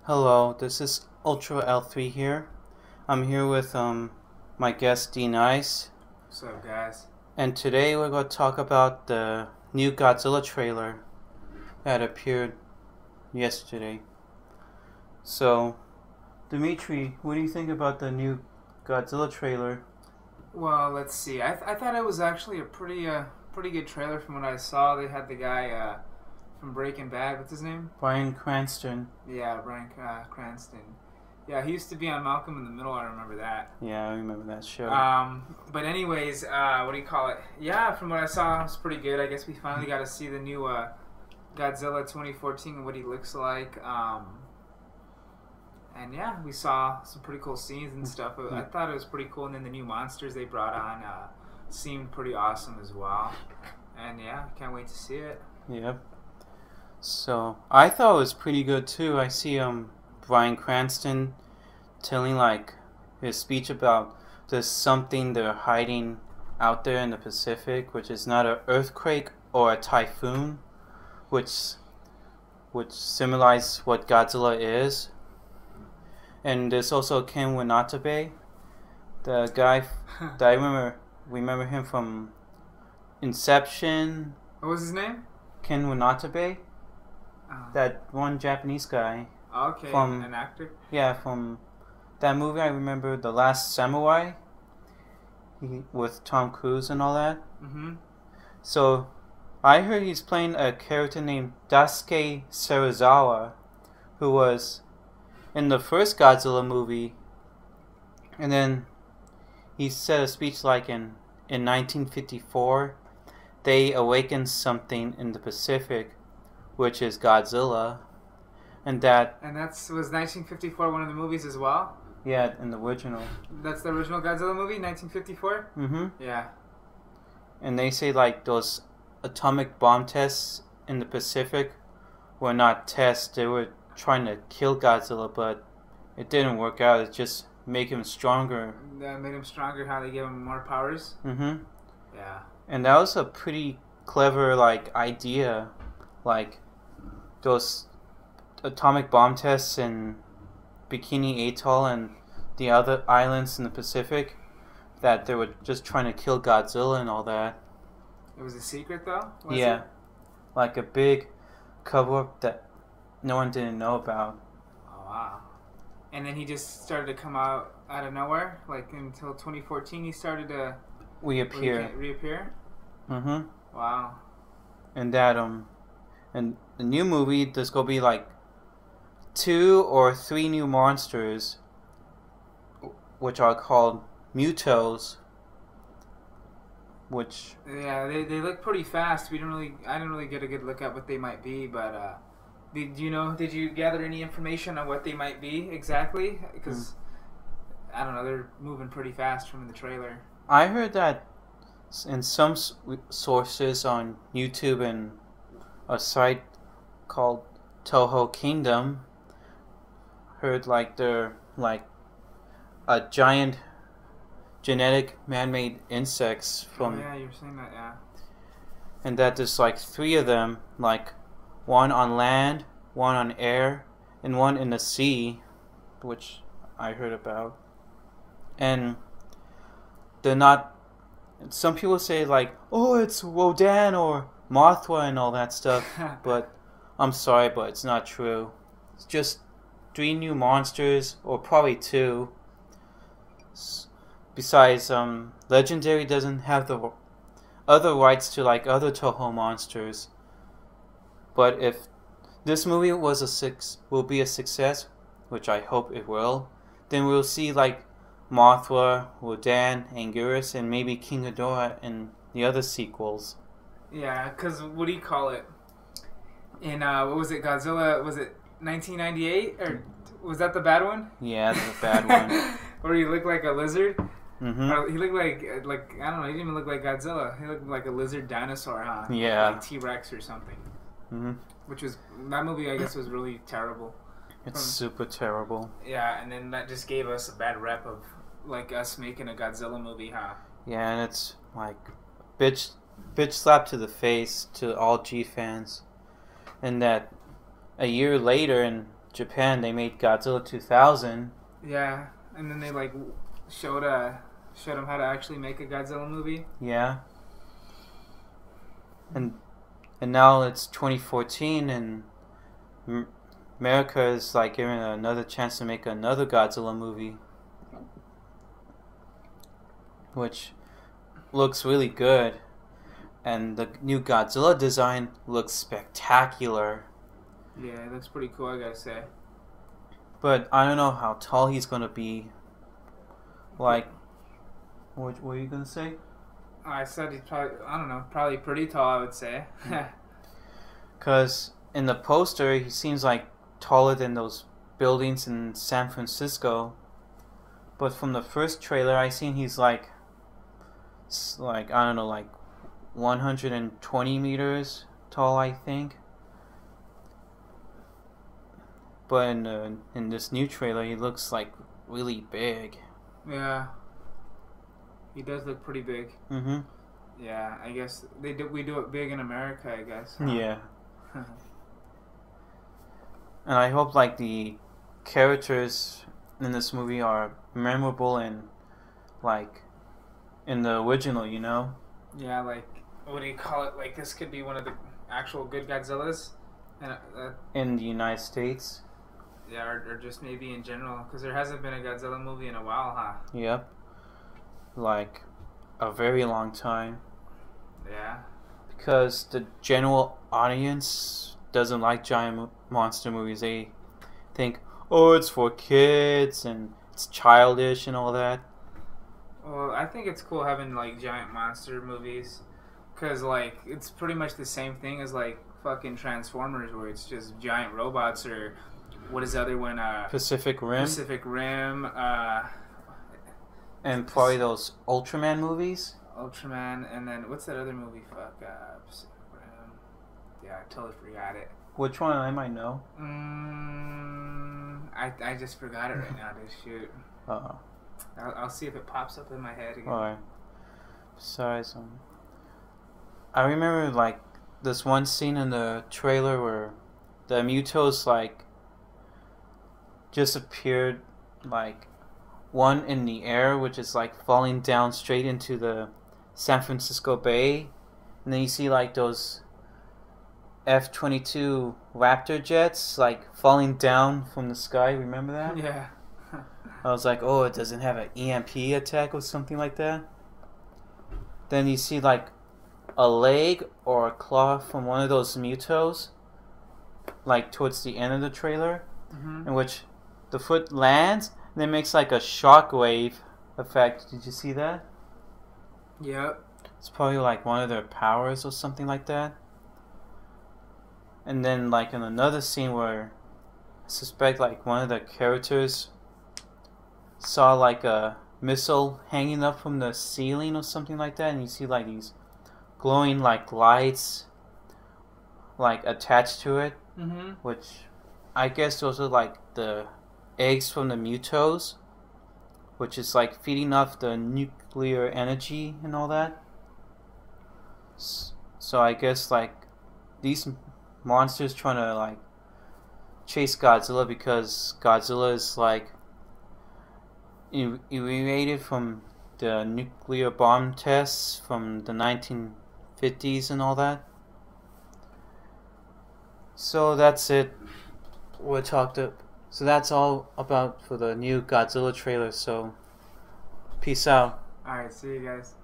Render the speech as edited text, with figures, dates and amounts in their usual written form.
Hello, this is Ultra L3 here. I'm here with my guest D Nice, What's up, guys? and today we're going to talk about the new Godzilla trailer that appeared yesterday. So, Dimitri, what do you think about the new Godzilla trailer? Well, let's see. I thought it was actually a pretty good trailer from what I saw. They had the guy from Breaking Bad. What's his name? Bryan Cranston. Yeah, Bryan Cranston. Yeah, he used to be on Malcolm in the Middle. I remember that. Yeah, I remember that show. But anyways, what do you call it? Yeah, from what I saw, it's pretty good. I guess we finally got to see the new Godzilla 2014 and what he looks like. And yeah, we saw some pretty cool scenes and stuff. I thought it was pretty cool. And then the new monsters they brought on seemed pretty awesome as well. And yeah, can't wait to see it. Yep. So, I thought it was pretty good too. I see Bryan Cranston telling like his speech about there's something they're hiding out there in the Pacific, which is not an earthquake or a typhoon, which symbolize what Godzilla is. And there's also Ken Watanabe, the guy that I remember him from Inception. What was his name? Ken Watanabe, Oh. that one Japanese guy. Okay, From- an actor. Yeah, from that movie I remember, The Last Samurai, with Tom Cruise and all that. Mm-hmm. So, I heard he's playing a character named Daisuke Serizawa, who was in the first Godzilla movie, and then he said a speech like in 1954, they awakened something in the Pacific, which is Godzilla, and that, And was 1954 one of the movies as well? yeah, in the original. That's the original Godzilla movie, 1954? Mm-hmm. Yeah. And they say like those atomic bomb tests in the Pacific were not tests. They were trying to kill Godzilla, but it didn't work out. It just made him stronger. That made him stronger, how they gave him more powers? Mm-hmm. Yeah. And that was a pretty clever like idea, like those atomic bomb tests in Bikini Atoll and the other islands in the Pacific, that they were just trying to kill Godzilla and all that. It was a secret, though? Was Yeah, it? like a big cover-up that no one didn't know about. Oh, wow. And then he just started to come out of nowhere? Like, until 2014 he started to reappear? Mm-hmm. Wow. And that and the new movie, there's gonna be like 2 or 3 new monsters, which are called Mutos. Which, Yeah, they look pretty fast. I didn't really get a good look at what they might be, but did you gather any information on what they might be exactly? Because I don't know, they're moving pretty fast from the trailer. I heard that in some sources on YouTube and a site called Toho Kingdom, heard like they're like a giant genetic man-made insects from, Oh, yeah, you were saying that, yeah. and that there's like 3 of them, like one on land, one on air, and one in the sea, which I heard about. And they're not, some people say like, oh, it's Wodan or Mothra and all that stuff, but I'm sorry, but it's not true. It's just 3 new monsters, or probably 2. Besides, Legendary doesn't have the other rights to like other Toho monsters. But if this movie will be a success, which I hope it will, then we'll see like Mothra, Wodan, Anguirus, and maybe King Ghidorah in the other sequels. Yeah, because what do you call it? In, what was it, Godzilla, was it 1998? Or was that the bad one? Yeah, the bad one. Where he looked like a lizard? Mm-hmm. He looked like, I don't know, he didn't even look like Godzilla. He looked like a lizard dinosaur, huh? Yeah. Like T-Rex or something. Mm-hmm. That movie, I guess, was really terrible. It's super terrible. Yeah, and then that just gave us a bad rep of, like, us making a Godzilla movie, huh? Yeah, and it's like bitch slap to the face to all G fans. And that a year later in Japan, they made Godzilla 2000. Yeah, and then they like showed them how to actually make a Godzilla movie. Yeah. And now it's 2014, and America is like given another chance to make another Godzilla movie, which looks really good. And the new Godzilla design looks spectacular. Yeah, it looks pretty cool, I gotta say. But I don't know how tall he's gonna be. Like, what were you gonna say? I said he's probably, I don't know, probably pretty tall, I would say. Because in the poster, he seems like taller than those buildings in San Francisco. But from the first trailer, I seen he's like I don't know, like 120 meters tall, I think. But in this new trailer, he looks like really big. Yeah. He does look pretty big. Mm-hmm. Yeah, I guess we do it big in America, I guess. Huh? Yeah. And I hope like the characters in this movie are memorable and like in the original, you know? Yeah, like what do you call it? Like this could be one of the actual good Godzillas, and in the United States. yeah, or just maybe in general, because there hasn't been a Godzilla movie in a while, huh? Yep. Like a very long time. Yeah. Because the general audience doesn't like giant monster movies. They think, oh, it's for kids and it's childish and all that. Well, I think it's cool having like giant monster movies, because like it's pretty much the same thing as like fucking Transformers, where it's just giant robots, or what is the other one? Pacific Rim. Pacific Rim. And probably those Ultraman movies. Ultraman, and then what's that other movie? Pacific Rim. Yeah, I totally forgot it. Which one? I might know. I just forgot it right now. Dude, shoot. I'll see if it pops up in my head again. Alright. Besides, I remember like this one scene in the trailer where the Mutos like just appeared, like one in the air, which is like falling down straight into the San Francisco Bay, and then you see like those F-22 Raptor jets like falling down from the sky. Remember that? Yeah. I was like, oh, it doesn't have an EMP attack or something like that. Then you see like a leg or a claw from one of those Mutos, like towards the end of the trailer, in which the foot lands and then makes like a shockwave effect. Did you see that? Yep. It's probably like one of their powers or something like that. And then like in another scene where I suspect like one of the characters saw like a missile hanging up from the ceiling or something like that, and you see like these glowing like lights like attached to it, which I guess those are like the eggs from the Mutos, which is like feeding off the nuclear energy and all that. So I guess like these monsters trying to like chase Godzilla, because Godzilla is like irradiated from the nuclear bomb tests from the 1950s and all that. So that's it. So that's all about for the new Godzilla trailer. So peace out. Alright, see you guys.